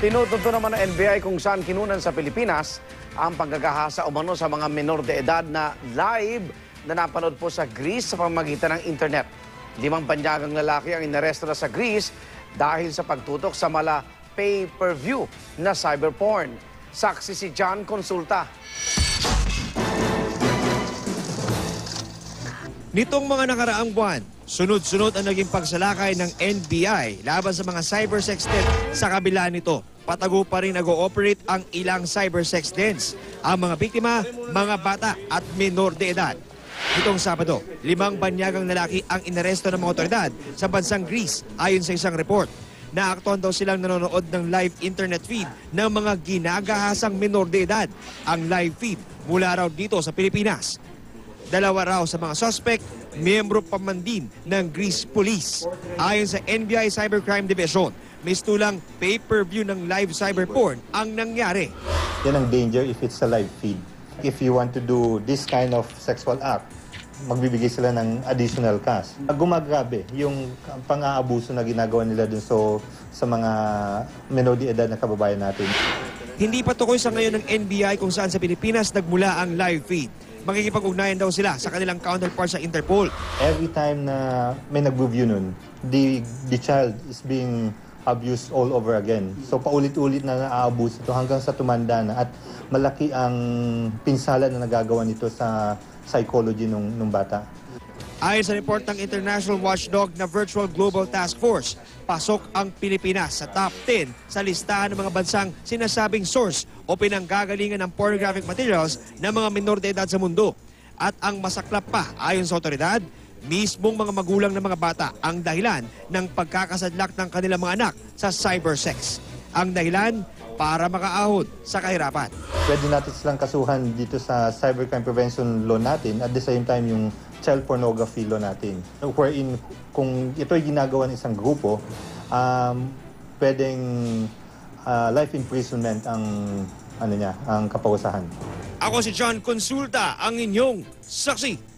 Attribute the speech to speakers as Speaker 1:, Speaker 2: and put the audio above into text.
Speaker 1: Tinututo naman ng NBI kung saan kinunan sa Pilipinas ang paggagahasa umano sa mga menor de edad na live na napanood po sa Greece sa pamamagitan ng internet. 5 banyagang lalaki ang inaresto na sa Greece dahil sa pagtutok sa mala pay-per-view na cyberporn. Saksi si John Consulta.
Speaker 2: Nitong mga nakaraang buwan, sunod-sunod ang naging pagsalakay ng NBI laban sa mga cybersex den. Sa kabila nito, patago pa rin nag-ooperate ang ilang cybersex dens. Ang mga biktima, mga bata at menor de edad. Itong Sabado, 5 banyagang lalaki ang inaresto ng mga otoridad sa bansang Greece ayon sa isang report. Naaktuhan daw silang nanonood ng live internet feed ng mga ginagahasang menor de edad. Ang live feed mula raw dito sa Pilipinas. 2 raw sa mga suspect, miyembro pa man din ng Greece Police. Ayon sa NBI Cybercrime Division, mistulang pay-per-view ng live cyberporn ang nangyari.
Speaker 3: Yan ang danger if it's a live feed. If you want to do this kind of sexual act, magbibigay sila ng additional cost. Gumagrabe yung pang-aabuso na ginagawa nila dun sa mga menor de edad na kababayan natin.
Speaker 2: Hindi pa tukoy sa ngayon ng NBI kung saan sa Pilipinas nagmula ang live feed. Makikipag-ugnayan daw sila sa kanilang counterpart sa Interpol.
Speaker 3: Every time na may nag-review nun, the child is being abused all over again. So paulit-ulit na naaabuso ito hanggang sa tumanda na at malaki ang pinsala na nagagawa nito sa psychology nung bata.
Speaker 2: Ayon sa report ng International Watchdog na Virtual Global Task Force, pasok ang Pilipinas sa top 10 sa listahan ng mga bansang sinasabing source o pinanggagalingan ng pornographic materials ng mga menor de edad sa mundo. At ang masaklap pa, ayon sa otoridad, mismong mga magulang ng mga bata ang dahilan ng pagkakasadlak ng kanilang mga anak sa cybersex. Ang dahilan para makaahon sa kahirapan.
Speaker 3: Pwede natin silang kasuhan dito sa cybercrime prevention law natin at the same time yung child pornography law natin. Wherein kung ito'y ginagawa ng isang grupo, pwedeng life imprisonment ang kaparusahan.
Speaker 2: Ako si John Consulta, ang inyong saksi.